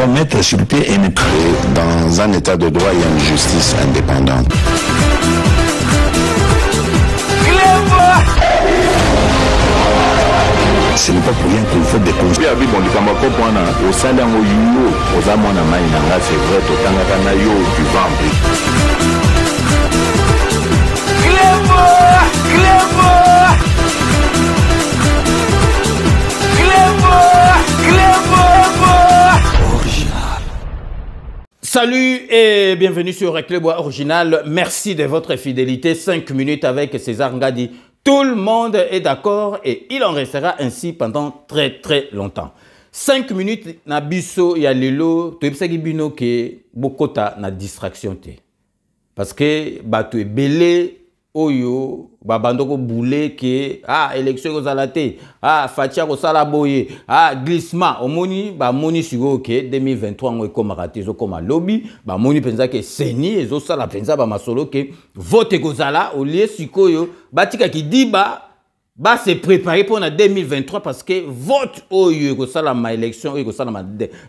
doit mettre sur pied et dans un état de droit, il y a une justice indépendante. Ce n'est pas pour rien qu'il faut des conseils. Salut et bienvenue sur Reclebois Original. Merci de votre fidélité. 5 minutes avec César Ngadi. Tout le monde est d'accord et il en restera ainsi pendant très longtemps. 5 minutes na biso ya lelo to ebisaki bino ke bokota na distraction te. Parce que bato ebele oyo babandoko boule ke élection kozala te, fatia kosala boye, glissement omoni ba moni siko ke 2023 ngo ekomaka te ezokoma lobby, ba moni penza ke seni ezosala penza ba masolo ke vote kozala olie sikoyo batika ki diba ba se préparer pour na 2023 parce que vote oyo kosala ma élection oyo kosala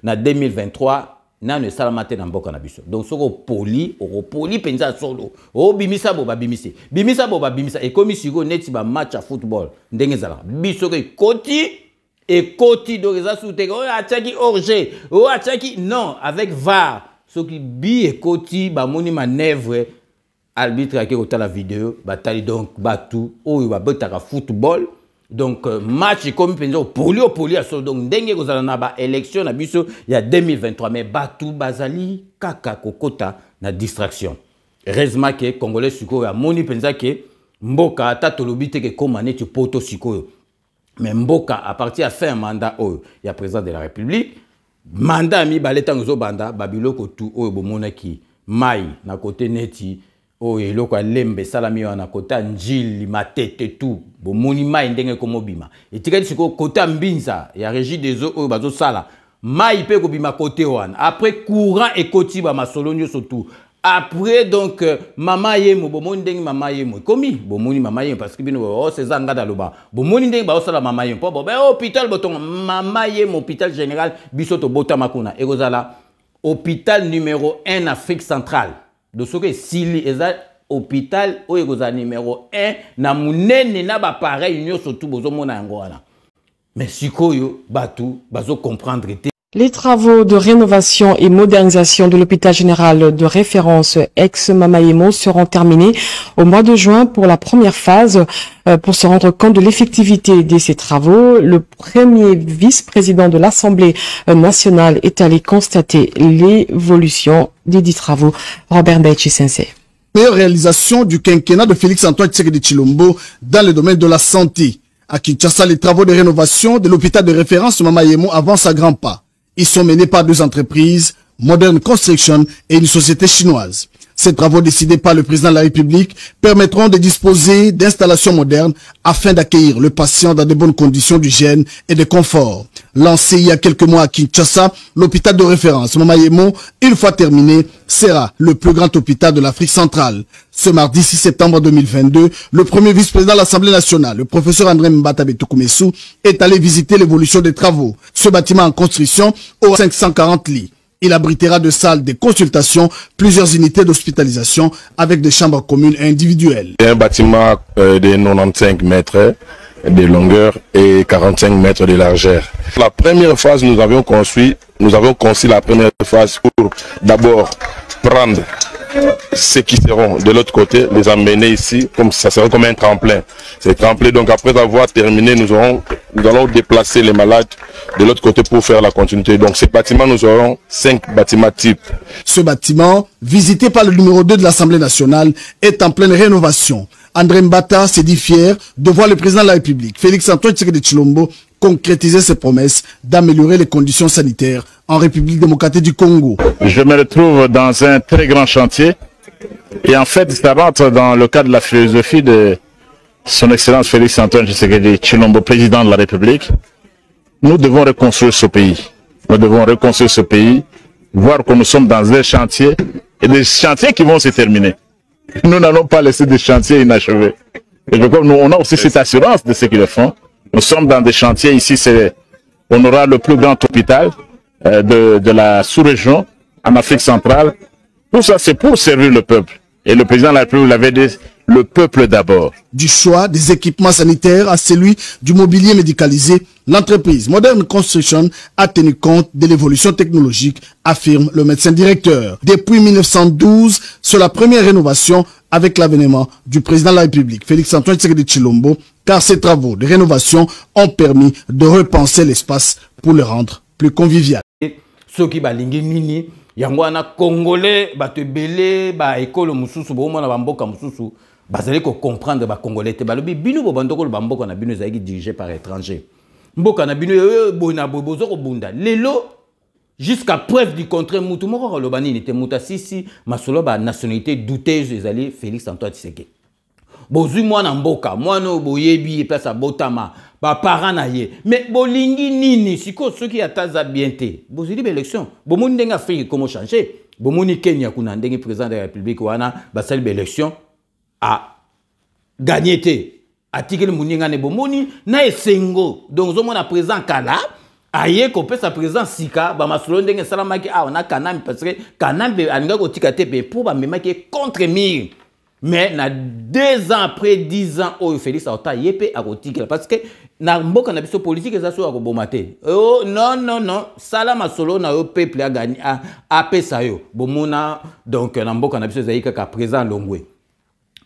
na 2023 nano salamate na mboka na biso. Donc soko poli penza solo. Bimisa bo babimisi. Bimisa bo babimisa e komi siko neti ba match à football. Ndenge zala. Biso ke koti do reza soute ko ataki orge. Ataki non avec VAR. Soki bi e koti ba moni manœuvre arbitre ki kota la vidéo batali donc batu oyo ba betaka football. Donc match comme penzo poli à so donc ndenge kozala na ba élection na biso ya 2023 mais batu bazali kaka kokota na distraction. Heureusement que congolais sikoyo ya moni penza ke mboka ata tolobi te ke komane tu poto sikoyo. Mais mboka à partir à fin mandat oyo ya président de la République mandat mi baleta ngozo banda babiloko tu oyo bomonaki mai na côté neti oyo loko lembe salami wana kota njili matete tout bomoni mai ndenge komobima etikadi siko kota mbinza ya régie des eaux oyo bazo sala mai pe kobima côté wana après courant ekoti ba masolo nyo surtout après donc mama yemo bomoni ndenge mama yemo komi bomoni mama yemo parce que bino César Ngada loba bomoni ndenge ba osala mama yemo po hôpital botonga mama yemo hôpital général biso to bota makuna ekozala hôpital numéro 1 Afrique centrale. De ce que Sili est hôpital où il y a numéro 1 na munene na ba pareil union surtout bozo mona ngwana. Mais sikoyo batu bazo comprendre. Les travaux de rénovation et modernisation de l'hôpital général de référence ex-Mamayemo seront terminés au mois de juin pour la première phase. Pour se rendre compte de l'effectivité de ces travaux, le premier vice-président de l'Assemblée nationale est allé constater l'évolution des 10 travaux. Robert Baïchi-Sensei. Meilleure réalisation du quinquennat de Félix-Antoine Tshisekedi Tshilombo dans le domaine de la santé. À Kinshasa, les travaux de rénovation de l'hôpital de référence Mamayemo avancent à grands pas. Ils sont menés par 2 entreprises, Modern Construction et une société chinoise. Ces travaux décidés par le président de la République permettront de disposer d'installations modernes afin d'accueillir le patient dans de bonnes conditions d'hygiène et de confort. Lancé il y a quelques mois à Kinshasa, l'hôpital de référence Mamayemo, une fois terminé, sera le plus grand hôpital de l'Afrique centrale. Ce mardi 6 septembre 2022, le premier vice-président de l'Assemblée nationale, le professeur André Mbata Betukumesu, est allé visiter l'évolution des travaux. Ce bâtiment en construction aura 540 lits. Il abritera 2 salles de consultation, plusieurs unités d'hospitalisation avec des chambres communes et individuelles. C'est un bâtiment de 95 mètres de longueur et 45 mètres de largeur. La première phase, nous avons conçu la première phase pour d'abord prendre ceux qui seront de l'autre côté, les emmener ici, comme ça sera comme un tremplin. C'est tremplin, donc après avoir terminé, nous allons déplacer les malades de l'autre côté pour faire la continuité. Donc ces bâtiments, nous aurons 5 bâtiments types. Ce bâtiment, visité par le numéro 2 de l'Assemblée nationale, est en pleine rénovation. André Mbata s'est dit fier de voir le président de la République, Félix-Antoine Tshisekedi Tshilombo, concrétiser ses promesses d'améliorer les conditions sanitaires en République démocratique du Congo. Je me retrouve dans un très grand chantier et en fait, ça rentre dans le cadre de la philosophie de son Excellence Félix-Antoine Tshisekedi Tshilombo, président de la République. Nous devons reconstruire ce pays. Nous devons reconstruire ce pays, voir que nous sommes dans un chantier et des chantiers qui vont se terminer. Nous n'allons pas laisser des chantiers inachevés. Et je crois que nous, on a aussi cette assurance de ce qu'ils font. Nous sommes dans des chantiers ici, on aura le plus grand hôpital de la sous-région en Afrique centrale. Tout ça, c'est pour servir le peuple. Et le président de la République l'avait dit, le peuple d'abord. Du choix des équipements sanitaires à celui du mobilier médicalisé, l'entreprise Modern Construction a tenu compte de l'évolution technologique, affirme le médecin directeur. Depuis 1912, c'est la première rénovation avec l'avènement du président de la République, Félix-Antoine Tshisekedi Tshilombo, car ces travaux de rénovation ont permis de repenser l'espace pour le rendre plus convivial. Ceux qui balingi nini, yangwana congolais, bate belé, ba école mususu, ba omona bamboka mususu, bazali ko comprendre ba congolais te balobi binu bo bandoko ba mboka na binu zaiki dirigé par étranger. Mboka na binu bona bozo ko bunda. Lelo jusqu'à preuve du contraire mutu moko lo banini te muta sisi masolo ba nationalité douteuse ezali Félix Antoine Tshisekedi. Bozui mwana mboka, mwana boyebi e place botama, ba parents na ye. Mais bolingi nini siko ceux qui ataza bien te. Bozili élection. Bomoni ndenga Afrique comment changer. Bomoni Kenya kuna ndenge président de la République wana basali élection a gagné te. Atikeli muninga ne bomoni na esengo. Donc zo mona président kala aye ko pesa président sika ba masolo ndenge salamaki a on a kanam parce que kanam be alinga ko tikate pe pour ba memaki contre mire. Mais na 2 ans après 10 ans au Félix Ota yepé a kotikela parce que na mboka na biso politique eza so akobomate. Oh non non non, sala masolo na yo peuple a gagné a pesa yo. Bomona donc na mboka na biso zaika ka président Longwe.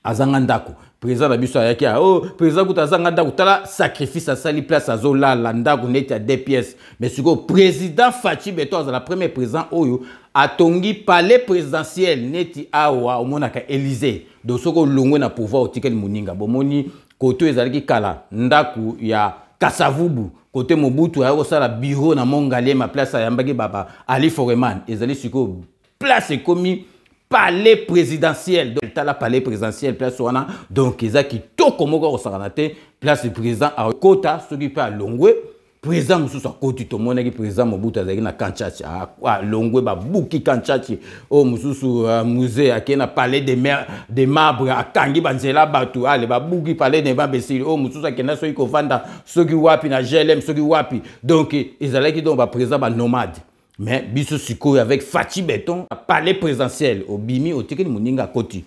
Azanga ndako. Président na biso ayaki oh président kutazanga ndako tala sacrifice à sali place azola la ndako neti à 2 pièces. Mais siko président Fachi Beto la premier président oyo atongi palais présidentiel neti awa omonaka Élysée. Donc soko longwe na pouvoir otikeli muninga bomoni koto ezalaki kala ndaku ya Kasavubu côté Mobutu ya osala bureau na Mongalé ma place ya mbaki baba Ali Foreman ezali siko place komi palais présidentiel donc la palais présidentiel place wana donc ezaki to komoko osakana te place du président a kota soki pa longwe président mususu akoti to monaki président Mobutu azaki na Kanchachi a longwe ba buki Kanchachi o mususu musée akena palais des marbres akangi banzela batu ale ba buki palais des marbres o mususu akena soki kovanda soki wapi na GLM soki wapi donc ezalaki donc ba président ba nomade. Mais biso sikoyo avec Fachi Beton palais présidentiel au bimi au tikeli muninga koti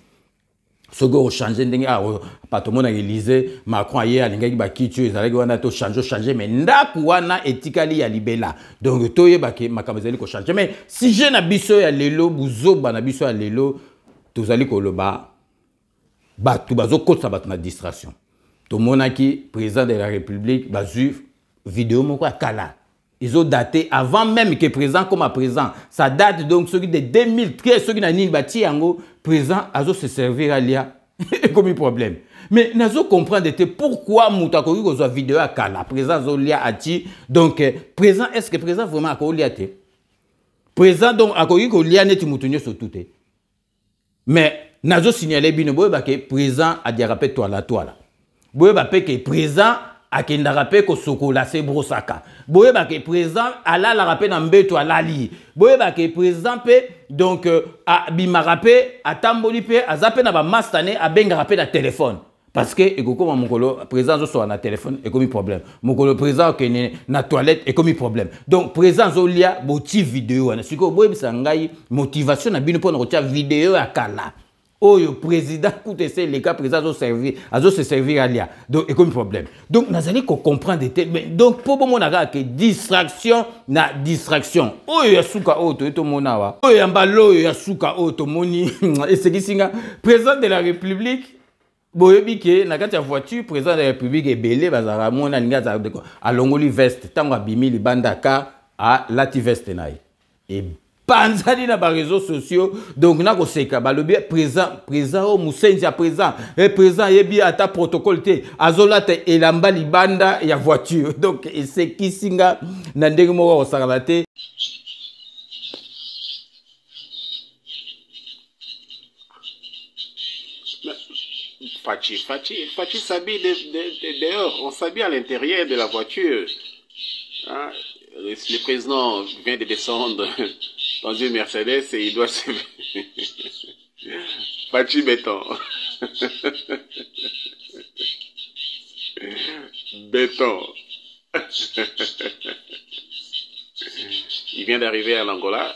sogo o changer ndenge appartement na Élysée Macron aye alingaki ba kitu ezalaki wana to changer mais ndaku wana etikali ya libela donc toye bake makamezali ko changer mais si je na biso ya lelo buzoba na biso ya lelo tozali ko loba batu bazokotsa batu na distraction to monaki président de la République bazu vidéo moko akala. Ils ont daté avant même que président comme à présent. Ça date donc celui de 2013, celui qui n'a ni bâti en présent, azo se servir à l'IA comme un problème. Mais nazo comprendre pourquoi Moutakoui ko vidéo à Kala, présent Zolia ati donc présent est-ce que présent vraiment a liaté? Présent donc a ko lia neti mutunyo sur tout. Mais nazo signaler bino boye ba que présent a diarapé toi la toile. Boye ba que présent akenda rappé ko sokola se brosaka boye ba ke président ala la rappé na mbeto alali boye ba ke président pe donc a bima rappé atamboli pe azape na ba mastane abenga rappé na téléphone parce que ekoko mokolo président zo so na téléphone et comme problème mokolo président ke na toilette et comme problème donc président zo lia boti vidéo na siko boye bisa ngai motivation na bino pona ko tia vidéo akala. Oh, le président, écoutez, c'est les cas président à se servir à l'IA. Donc, et comme problème. Donc, nous allons comprendre des thèmes. Donc, pour moi, on a que distraction, na distraction. Oh, il y a souka auto, et tout le monde a. Oh, il y a mbalo, il y a souka auto, moni. Et c'est qui singa, président de la République, boyebi ke na kati ya voiture, président de la République est belé, bazara, mon alinga, à longoli veste, tango abimi, li bandaka, à lati veste naï. Et panzali na ba réseaux sociaux donc na ko seka balobi présent au musenzi ya présent et présent yebi ata protocole te azola te elamba libanda ya voiture donc c'est qui singa na ndenge mo ko sakala te. Fachi s'habille dehors, on s'habille à l'intérieur de la voiture. Hein? Le président vient de descendre dans une Mercedes et il doit se... Fachi béton. Béton. il vient d'arriver en Angola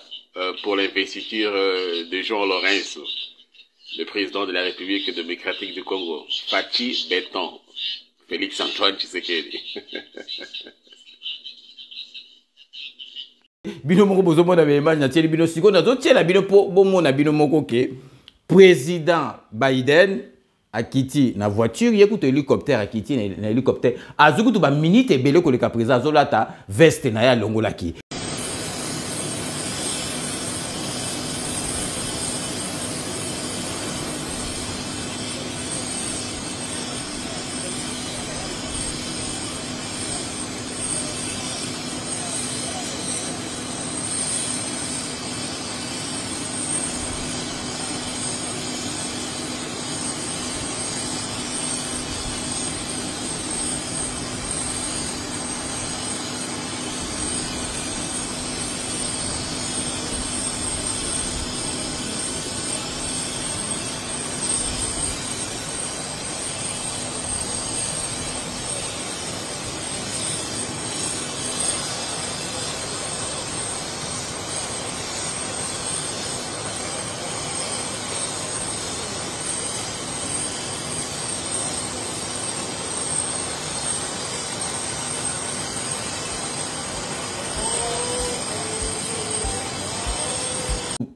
pour l'investiture de Jean Lorenzo, le président de la République démocratique du Congo. Fachi Béton, Félix Antoine Tshisekedi. Bino moko bozomo na image na tieli bino siko na zotiela bino po bomo na bino moko ke président Biden akiti na voiture yekuto hélicoptère akiti na hélicoptère azukutu ba minute ebele ko le président azolata veste na ya longolaki.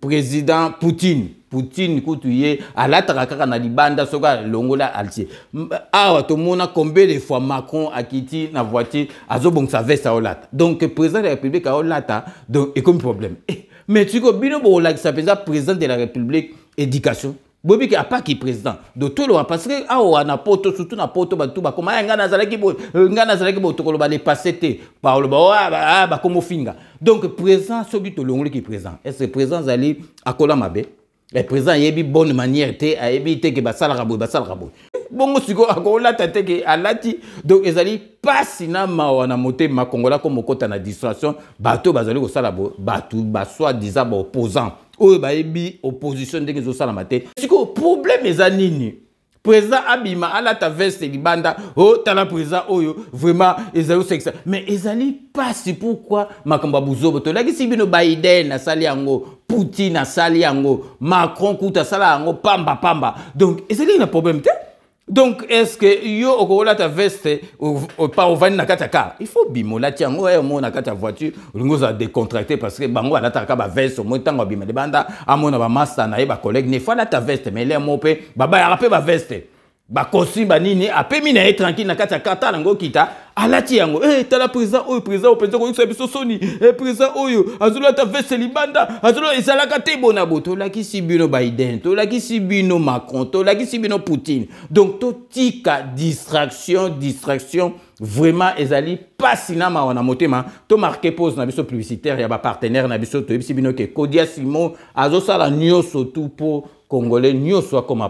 Président Poutine kutuye alataka kaka na libanda soka longola alti awa tomona combien de fois Macron akiti na voiture azobongsa veste olata donc président de la République olata donc et comme problème mais tu ko bino bo la ça président de la République éducation bobi ki apa ki président de tout le parce que awa na poto surtout na poto batu ba koma ngana zalaki bo to ko ba les passer par le ba comme finga donc président soki to longoli ki président est-ce que président zali akola mabe le président yebi bonne manière te ayebi te ke basala rabo bongo siko akola tate ke alati donc ezali pasi na mawa na motema kongola ko mokota na distraction bato bazali ko sala batu ba soit disant ba opposant oyo bayebi opposition ndenge zo sala mate siko problème ezanini président abima alata veste libanda tala président oyo vraiment ezali sexe mais ezali pasi pourquoi makamba buzobo to laki sibino Biden asali yango Poutine asali yango Macron kuta sala yango pamba donc ezali na problème te. Donc, est-ce que yo okola ta veste pas au van na kataka? Il faut bimola tiango et mo na kata voiture, lingo za décontracté parce que bango ala ta ba veste mo tango bima de banda amona ba master na ba collègue ne fois ta veste mais les mo pe baba ya rapé ba veste. Ba kosi ba nini apemi na tranquille na kata kata nango kita alati yango tala président oyo penza ko biso soni président oyo azula ta veste libanda azula ezalaka te bona boto la ki sibino Biden to la ki sibino Macron to la ki sibino Poutine donc to tika distraction vraiment ezali pasina ma wana motema to marquer pause na biso publicitaire ya ba partenaire na biso to sibino ke Kodia Simon azo sala nyoso tout pour congolais nyoso comme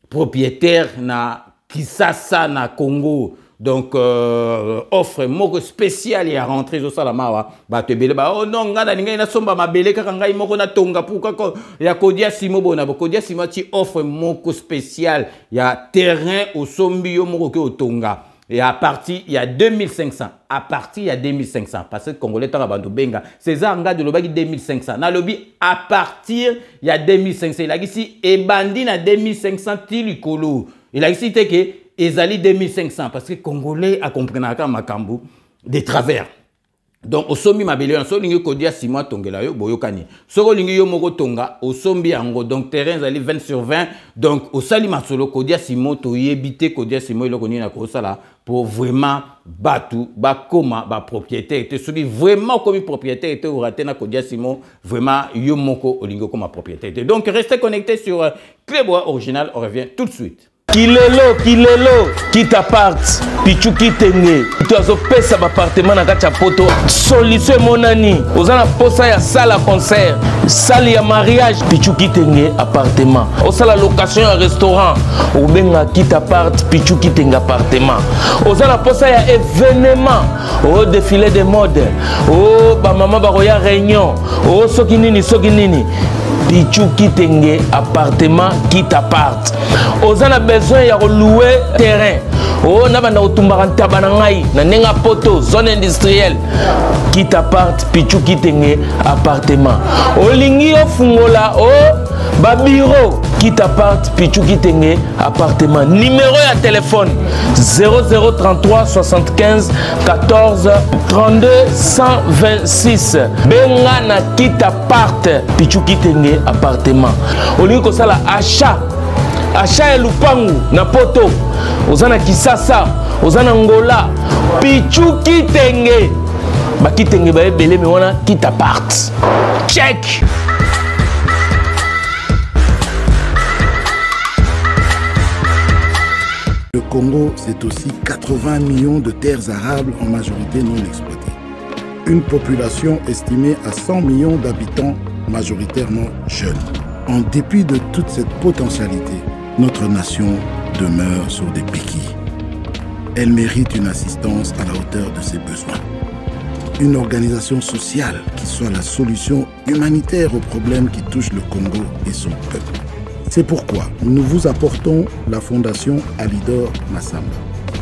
propriétaire na Kisasa na Congo donc offre moko spécial ya rentrer zo sala mawa ba te bele ba non ngana ninga na somba mabele kaka ngai moko na tonga pourquoi ya Kodia Simo bona Kodia Simo ti offre moko spécial ya terrain au sombi yo moko ke otonga et à partir il y a 2500 parce que congolais tant abandu benga César nga de lobaki 2500 na lobi à partir il y a 2500 il a ici et bandi na 2500 tilikolo il a ici te que ezali 2500 parce que congolais a comprendre ka makambu de travers donc osomi mabele so lingi Kodia Simo tongela yo boyokani soko lingi yo moko tonga osombi yango donc terrain zali 20/20 donc osali masolo Kodia Simo to yebite Kodia Simo iloko nina ko sala pour vraiment batu bakoma ba propriétaire te soki vraiment comme propriétaire te raté na Kodia Simo vraiment yo moko olingo comme propriétaire donc restez connectés sur Clébois Original, on revient tout de suite. Kilelo, Kitapart, Pichu Kitenge, Itoazo pesa appartement na kacha poto, solution monani, ozana posa ya sala concert, salle ya mariage, Pichu Kitenge appartement, osala location ya restaurant, obenga Kitapart, Pichu Kitenge appartement, ozana posa ya événement, défilé de mode, ba mama ba roya réunion, soki nini, Pichu Kitenge appartement Kitapart. Ozana besoin ya louer terrain. Oh nabanda otumbaka ntaba na ngai na nenga poto zone industrielle quitte appart pichu kitenge appartement olingi ofungola o ba bureau quitte appart pichu kitenge appartement numéro ya téléphone 0033 75 14 32 126 benga na quitte appart pichu kitenge appartement olingi kosala achat ya lupangu na poto ozana Kisasa ozana Ngola pichu kitenge bakitenge ba ebele me wana quitte appart check. Le Congo, c'est aussi 80 millions de terres arables en majorité non exploitées. Une population estimée à 100 millions d'habitants majoritairement jeunes. En dépit de toute cette potentialité, notre nation demeure sur des béquilles. Elle mérite une assistance à la hauteur de ses besoins. Une organisation sociale qui soit la solution humanitaire aux problèmes qui touchent le Congo et son peuple. C'est pourquoi nous vous apportons la Fondation Alidor Massamba,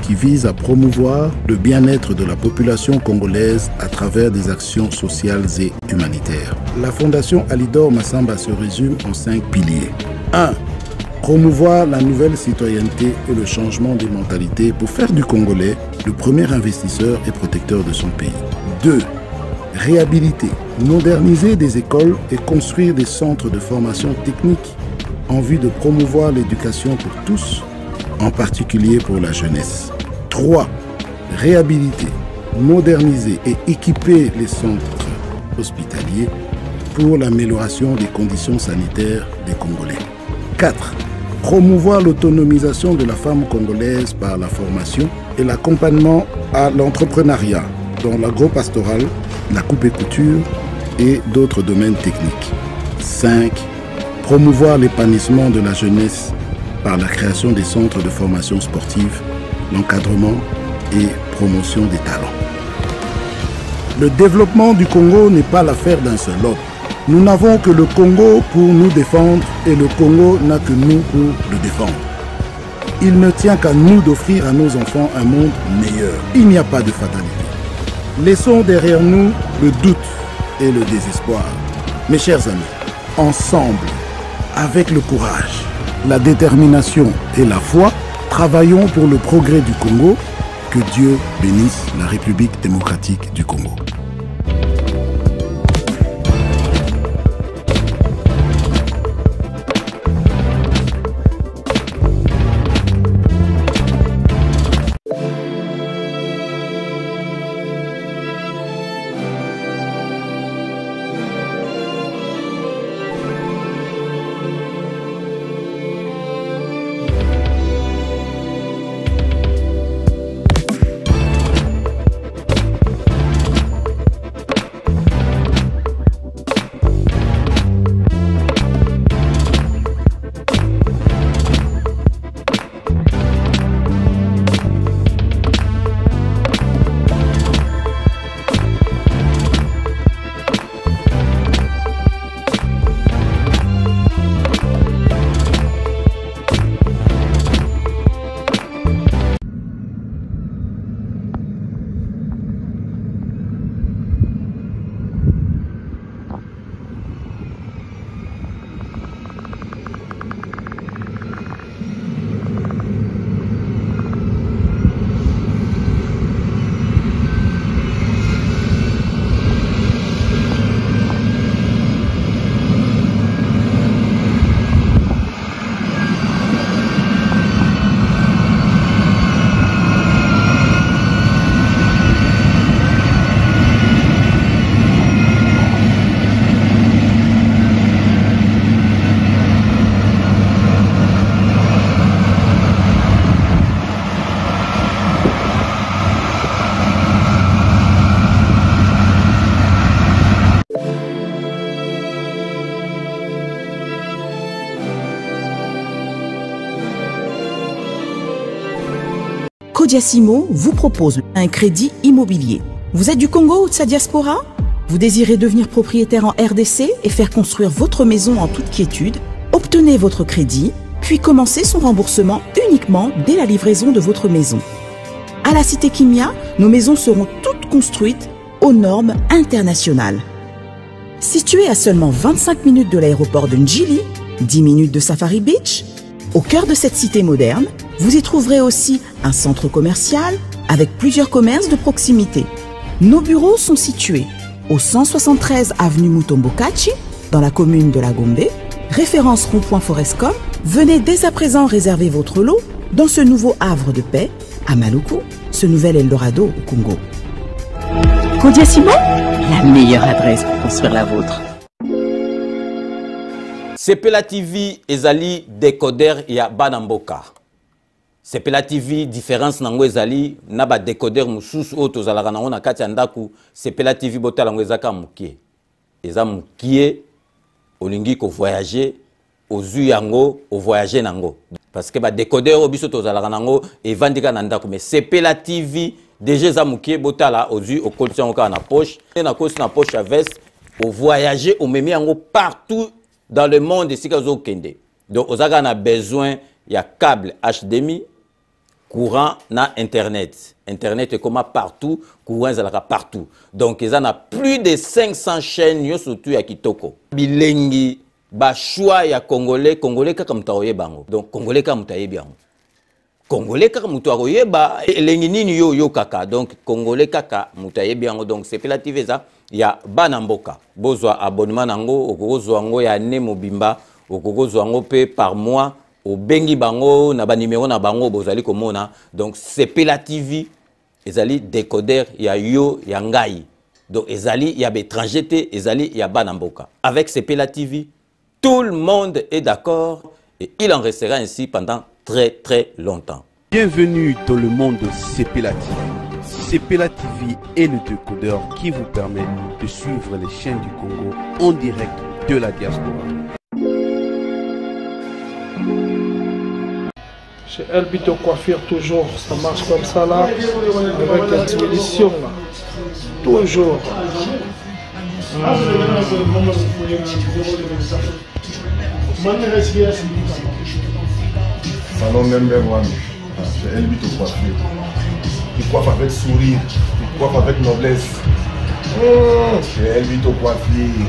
qui vise à promouvoir le bien-être de la population congolaise à travers des actions sociales et humanitaires. La Fondation Alidor Massamba se résume en 5 piliers. 1. Promouvoir la nouvelle citoyenneté et le changement des mentalités pour faire du Congolais le premier investisseur et protecteur de son pays. 2. Réhabiliter, moderniser des écoles et construire des centres de formation technique en vue de promouvoir l'éducation pour tous, en particulier pour la jeunesse. 3. Réhabiliter, moderniser et équiper les centres hospitaliers pour l'amélioration des conditions sanitaires des Congolais. 4. Promouvoir l'autonomisation de la femme congolaise par la formation et l'accompagnement à l'entrepreneuriat dans l'agro-pastoral, la coupe et couture et d'autres domaines techniques. 5. Promouvoir l'épanouissement de la jeunesse par la création des centres de formation sportive, l'encadrement et promotion des talents. Le développement du Congo n'est pas l'affaire d'un seul homme. Nous n'avons que le Congo pour nous défendre et le Congo n'a que nous pour le défendre. Il ne tient qu'à nous d'offrir à nos enfants un monde meilleur. Il n'y a pas de fatalité. Laissons derrière nous le doute et le désespoir. Mes chers amis, ensemble, avec le courage, la détermination et la foi, travaillons pour le progrès du Congo. Que Dieu bénisse la République démocratique du Congo. Codiasimo vous propose un crédit immobilier. Vous êtes du Congo ou de sa diaspora? Vous désirez devenir propriétaire en RDC et faire construire votre maison en toute quiétude? Obtenez votre crédit puis commencer son remboursement uniquement dès la livraison de votre maison. À la Cité Kimia, nos maisons seront toutes construites aux normes internationales. Située à seulement 25 minutes de l'aéroport de Njili, 10 minutes de Safari Beach, au cœur de cette cité moderne, vous y trouverez aussi un centre commercial avec plusieurs commerces de proximité. Nos bureaux sont situés au 173 avenue Mutombokachi, dans la commune de La Gombe, référence rond-point Forescom. Venez dès à présent réserver votre lot dans ce nouveau havre de paix à Maluku, ce nouvel Eldorado au Congo. Kodia Ciment, la meilleure adresse pour construire la vôtre. Sepela TV ezali décodeur ya Banamboka. Sepela TV différence nango ezali na ba décodeur mususu o tozalaka nango na kati ya ndaku. Sepela TV botala ngo ezaka mukie. Eza mukie olingi ko voyager ozu yango o voyager nango. Parce que ba décodeur o biso tozalaka nango evandika na ndaku mais Sepela TV déjà eza mukie botala ozu o kolisa ngo na poche na kosi na poche à veste o voyager o memi yango partout dans le monde ici au Kende. Donc on a besoin il y a câble HDMI, courant na internet. Internet est comme partout, courant est partout. Donc ils en a plus de 500 chaînes surtout à Kitoko. Bilengi ba choix ya congolais kaka mutaoye bango. Donc congolais kaka mutaye bien. Congolais kaka mutaoye ba elengi nini yo kaka. Donc congolais kaka mutaye bien. Donc c'est relative ça. Il y a Banamboka. Bozwa abonnement nango, okokozwa ngo ya ne mobimba, okokozwa ngo pe par mois, au bengi bango na ba numéro na bango bozali komona. Donc Sepela TV, ezali décodeur ya yo ya ngai. Donc ezali ya étranger ezali ya Banamboka. Avec Sepela TV, tout le monde est d'accord et il en restera ainsi pendant très longtemps. Bienvenue dans le monde de Sepela TV. Sepela TV est le décodeur qui vous permet de suivre les chaînes du Congo en direct de la diaspora. Chez Elbito Coiffure, toujours, ça marche comme ça là, avec l'expédition là. Toujours. Salon number one, chez Elbito Coiffure. Il coiffe avec sourire, il coiffe avec noblesse. Chez Elbito Coiffure.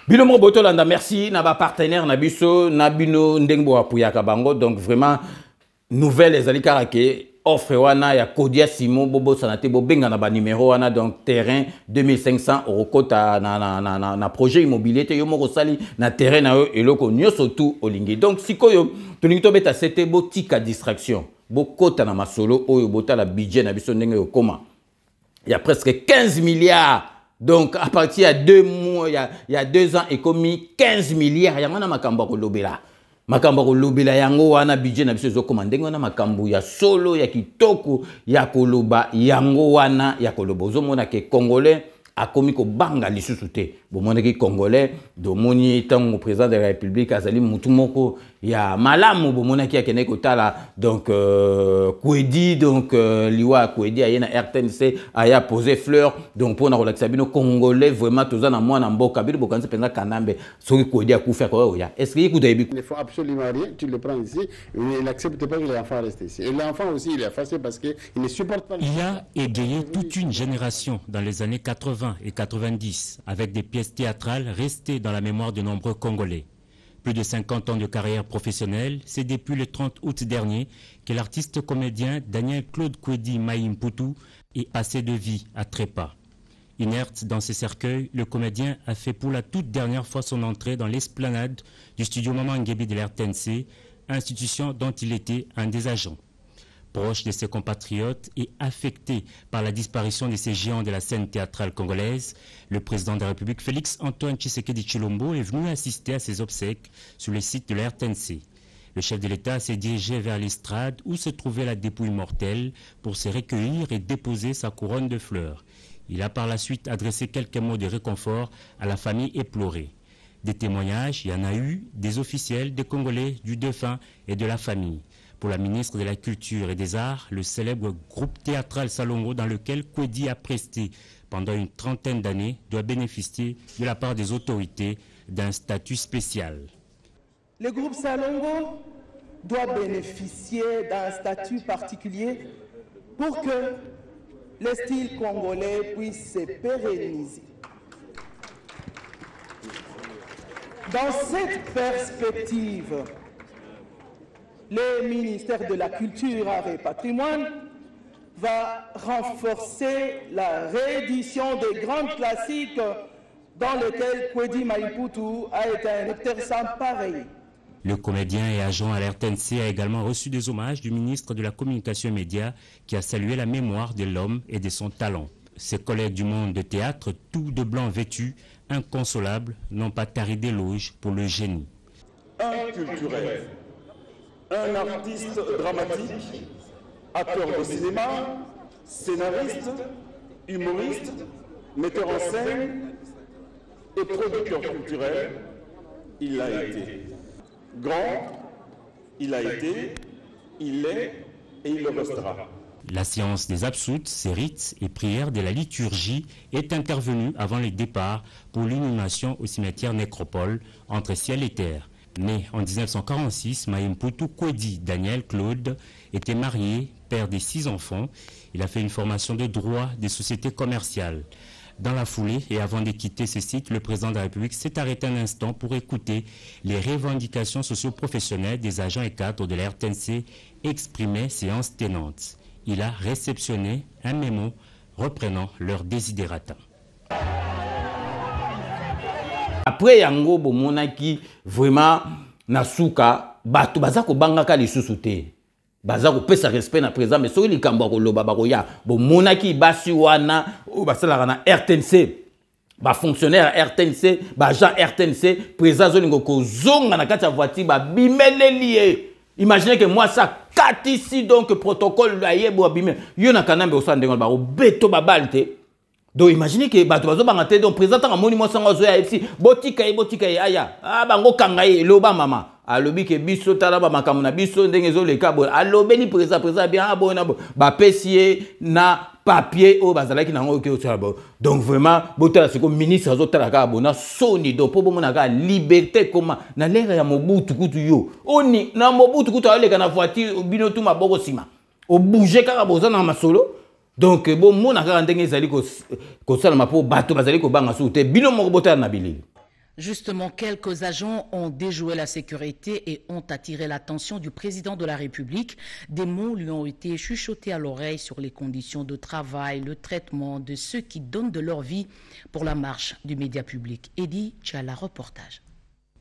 Bilomo Botolanda, merci. Naba partenaire Nabiso, Nabino Ndengbo Apuyaka Bango. Donc vraiment, nouvelle les alikarake. Offre wana ya Kodia Simon Bobo Sanate Bobenga na ba numéro wana donc terrain 2500 Orokota na projet immobilier te yo moko sali na terrain na yo eloko nyoso tout olingi. Donc sikoyo tolingi to beta c'était botika distraction. Bokota na masolo oyo bota la budget na biso ndenge yo koma. Il y a presque 15 milliards. Donc, à partir de 2 mois, il y a 2 ans, et commis 15 milliards. Il y a un makambo lobela. Makambo lobela, yango wana budget na biso zo commandé ngona makambo ya solo ya kitoko ya koloba yango wana ya koloba. Zo mona ke congolais a commis ko banga lisusu te. Bo mona ke congolais do moni tango président de la République azali mutu moko ya malamu bo mona ki akene ko tala donc Kwedi donc liwa Kwedi ayena RTNC aya poser fleur donc pour na relaxa bino congolais vraiment toza na mwana mboka bino bokanza penza kanambe soki Kwedi akufa ko ya est-ce que ikuta ebi il ne faut absolument rien, tu le prends ici, il n'accepte pas que l'enfant reste ici. Et l'enfant aussi il est effacé parce qu'il ne supporte pas. Il a égayé toute une génération dans les années 80 et 90 avec des pièces théâtrales restées dans la mémoire de nombreux Congolais. Plus de 50 ans de carrière professionnelle, c'est depuis le 30 août dernier que l'artiste comédien Daniel Claude Kwedi Maïmputu est passé de vie à trépas. Inerte dans ses cercueils, le comédien a fait pour la toute dernière fois son entrée dans l'esplanade du studio Maman Ngebi de l'RTNC, institution dont il était un des agents. Proche de ses compatriotes et affecté par la disparition de ces géants de la scène théâtrale congolaise, le président de la République Félix-Antoine Tshisekedi Tshilombo est venu assister à ses obsèques sur le site de la RTNC. Le chef de l'État s'est dirigé vers l'estrade où se trouvait la dépouille mortelle pour se recueillir et déposer sa couronne de fleurs. Il a par la suite adressé quelques mots de réconfort à la famille éplorée. Des témoignages, il y en a eu, des officiels, des Congolais, du défunt et de la famille. Pour la ministre de la Culture et des Arts, le célèbre groupe théâtral Salongo dans lequel Kwedi a presté pendant une trentaine d'années doit bénéficier de la part des autorités d'un statut spécial. Le groupe Salongo doit bénéficier d'un statut particulier pour que le style congolais puisse se pérenniser. Dans cette perspective, le ministère de la Culture, Arts et Patrimoine va renforcer la réédition des grands classiques dans lesquels Kwedi Maïmpoutou a été un acteur sans pareil. Le comédien et agent à l'RTNC a également reçu des hommages du ministre de la Communication et Médias qui a salué la mémoire de l'homme et de son talent. Ses collègues du monde de théâtre, tout de blanc vêtus, inconsolables, n'ont pas tari d'éloges pour le génie. Un culturel, un artiste dramatique, acteur de cinéma, scénariste, humoriste, metteur en scène et producteur culturel, il a été. Grand, il a été, il est et il le restera. La séance des absoutes, ces rites et prières de la liturgie est intervenue avant le départ pour l'inhumation au cimetière Nécropole entre ciel et terre. Né en 1946, Maïmpoutou Kwedi Daniel Claude était marié, père de 6 enfants. Il a fait une formation de droit des sociétés commerciales. Dans la foulée et avant de quitter ce site, le président de la République s'est arrêté un instant pour écouter les revendications socio-professionnelles des agents et cadres de la RTNC exprimées séance tenante. Il a réceptionné un mémo reprenant leurs desiderata. Après yango bomonaki vraiment nasuka batu bazako bangaka lisusu te. Bazako pesa respect na président mais soki likambo koloba bakoya bomonaki basi wana o basalaka na RTNC ba fonctionnaire RTNC ba agent RTNC président zolingo kozonga na kati ya voiture ba bimeleli. Imaginez que moi ça kat ici donc protocole la yebo abimé. Yo na kanambe o sandengol ba o beto ba balte. Donc imaginez que bato bazo bangate donc président en monument sango zo ya ici botika ye aya ah bango kanga ye loba mama alobi ke biso tala ba makamuna biso ndenge zo le kabo alobeli président bien abona ba pesier na papier o bazalaki nango ke o donc vraiment botala siko ministre zo tala ka bona soni donc po bomona ka liberté comment na lera ya Mobutu kutu yo oni na Mobutu kutu ale kana voiture bino tu maboko sima o bouger ka boza na masolo. Donc, bon, mon Justement, quelques agents ont déjoué la sécurité et ont attiré l'attention du président de la République. Des mots lui ont été chuchotés à l'oreille sur les conditions de travail, le traitement de ceux qui donnent de leur vie pour la marche du média public. Eddie Tchala, reportage.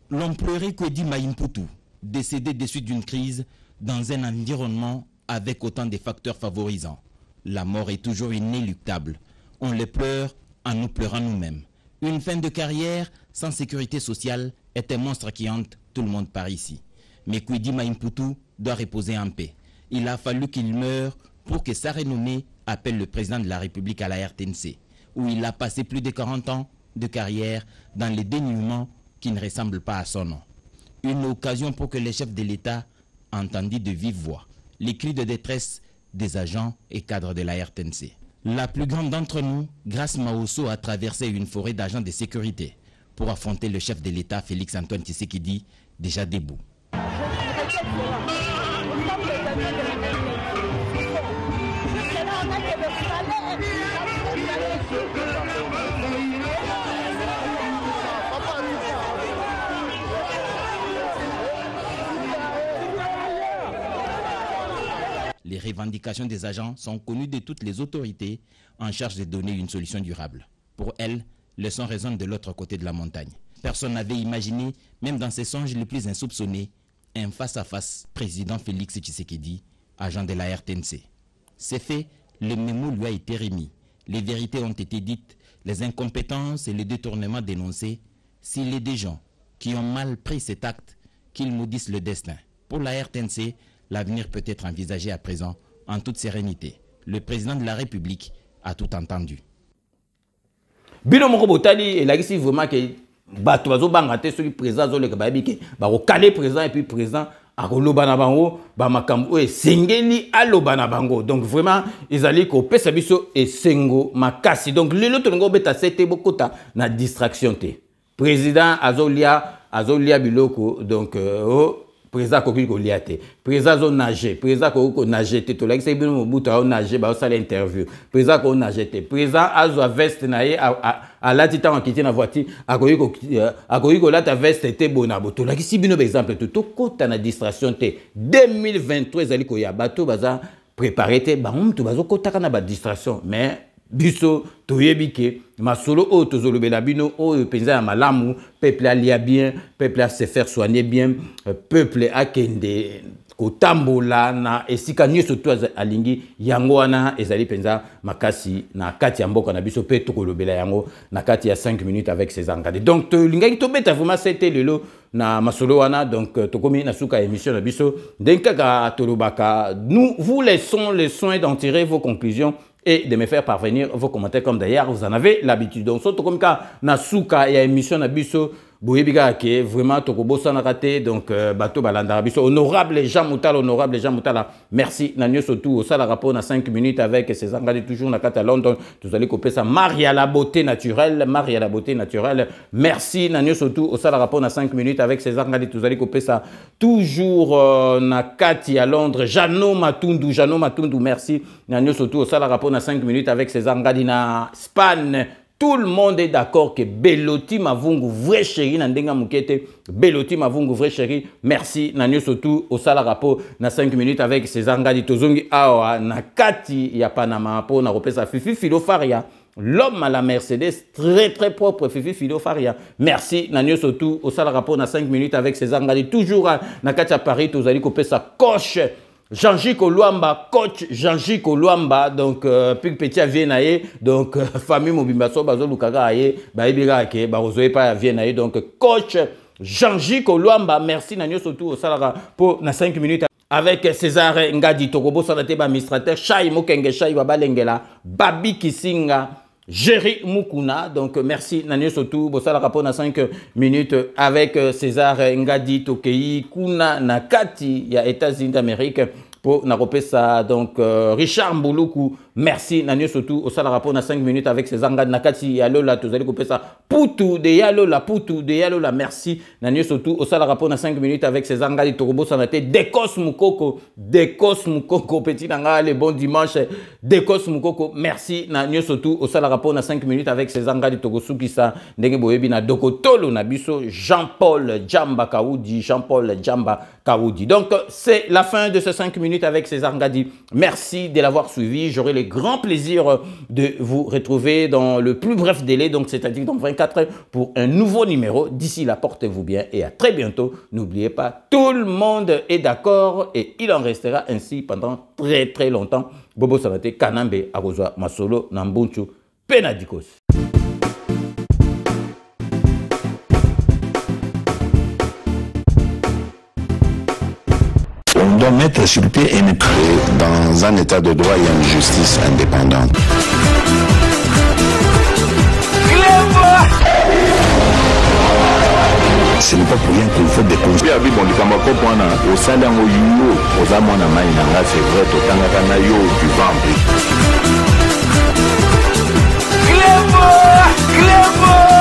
L'homme pleuré Kwedi Maïmpoutou, décédé des suites d'une crise dans un environnement avec autant de facteurs favorisants. La mort est toujours inéluctable. On les pleure en nous pleurant nous-mêmes. Une fin de carrière sans sécurité sociale est un monstre qui hante tout le monde par ici. Mais Kwedi Maïmpoutou doit reposer en paix. Il a fallu qu'il meure pour que sa renommée appelle le président de la République à la RTNC, où il a passé plus de 40 ans de carrière dans les dénuements qui ne ressemblent pas à son nom. Une occasion pour que les chefs de l'État entendent de vive voix les cris de détresse des agents et cadres de la RTNC. La plus grande d'entre nous, Grace Maosso, a traversé une forêt d'agents de sécurité pour affronter le chef de l'État, Félix-Antoine Tshisekedi, déjà debout. Les revendications des agents sont connues de toutes les autorités en charge de donner une solution durable. Pour elles, le son résonne de l'autre côté de la montagne. Personne n'avait imaginé, même dans ses songes les plus insoupçonnés, un face-à-face président Félix Tshisekedi agent de la RTNC. C'est fait, le mémo lui a été remis. Les vérités ont été dites, les incompétences et les détournements dénoncés. S'il est des gens qui ont mal pris cet acte, qu'ils maudissent le destin. Pour la RTNC, l'avenir peut être envisagé à présent en toute sérénité. Le président de la République a tout entendu. Bino moko botali elakisi vraiment que bato bazo bangate sur le président zo le kababi ke ba ko caler président et puis président akoloba na bango ba makambo e sengeli aloba na bango. Donc vraiment ezali ko pesa biso e sengo makasi. Donc lelo to ngo beta sete bokota na distraction te. Président azolia biloko donc président ko liate président zo nager président ko nager te to la se bino mobuta o nager ba o sala interview président ko nager te président azo veste na ye à la titan en quitter na voiture akoyi ko la ta veste te bonabo to la si bino exemple to kota na distraction te 2023 ezali ko ya bato baza préparer te ba mtu bazo kota na ba distraction mais biso toyebike masolo o tozolobela bino o penza ya malamu peuple alia bien peuple a se faire soigner bien peuple akende kotambola na esika nyonso to alingi yango wana ezali penza makasi na kati ya mboka na biso pe tokolobela yango na kati ya 5 minutes avec ses engagés. Donc tolingaki tobeta vraiment c'était lelo na masolo wana donc tokomi na suka émission na biso denkaka tolobaka nous vous laissons le soin d'en tirer vos conclusions et de me faire parvenir vos commentaires comme d'ailleurs vous en avez l'habitude. Donc surtout comme ka na suka ya émission na biso boyebika ke vraiment tokobosa na raté donc bato balanda biso honorable Jean Moutala merci nanyo surtout au sala rapport na 5 minutes avec ses engagés toujours na kata London vous allez couper ça Maria la beauté naturelle merci nanyo surtout au sala rapport na 5 minutes avec ses engagés vous allez couper ça toujours na kati à Londres Jano Matundu merci nanyo surtout au sala rapport na 5 minutes avec ses engagés na Espagne. Tout le monde est d'accord que Beloti Mavungu, vrai chéri, Nandenga Mukete, Beloti Mavungu, vrai chéri, merci, Nanyo surtout, au sala rapport, na 5 minutes avec ses engagés, Tozongi Awa, na Kati, ya Panama, po, na repesa Fifi Filofaria, l'homme à la Mercedes, très très propre, Fifi Filofaria, merci, Nanyo surtout, au sala rapport, na 5 minutes avec ses engagés, toujours, na Kati à Paris, Tozali Kopesa, coach, Jean-Jacques Luamba, coach Jean-Jacques Luamba, donc petit à Viennaye, donc famille Mobimba so bazo lukaga aye, ba ebira ke ba ozoe pa Viennaye, donc coach Jean-Jacques Luamba, merci nanyo surtout au salara pour na 5 minutes avec César Ngadi Tokobo sanate ba administrateur Chai Mokenge Chai Babalengela, Babi Kisinga, Jerry Mukuna, donc merci Nanyo Sotou, Bossala rapport na 5 minutes avec César Ngadi Tokei Kuna Nakati, il y a États-Unis d'Amérique pour Naropesa, donc Richard Mbouloukou, merci Nanyo Sotou, au sala rapport na 5 minutes avec César Ngadi Nakati, Yalola, tous allez couper ça, Poutou de Yalola, merci Nanyo Sotou, au sala rapport na 5 minutes avec César Ngadi Tokobo Sanate, Dekos Mukoko, petit nanga, le bon dimanche, Dekos Mukoko, merci Nanyo Sotou, au sala rapport na 5 minutes avec César Ngadi Tokosukisa, Ndenge Boyebi na Dokotolo Nabiso, Jean-Paul Djamba Kaoudi. Donc c'est la fin de ces 5 minutes avec César Ngadi. Merci de l'avoir suivi. J'aurai le grand plaisir de vous retrouver dans le plus bref délai, donc c'est-à-dire dans 24 heures pour un nouveau numéro. D'ici là, portez-vous bien et à très bientôt. N'oubliez pas, tout le monde est d'accord et il en restera ainsi pendant très très longtemps. Bobo Sanate, Kanambe, Arozwa, Masolo, Nambunchu, Penadikos. On doit mettre sur pied une créer dans un état de droit et une justice indépendante. Ce n'est pas pour rien qu'il faut découvrir. Clément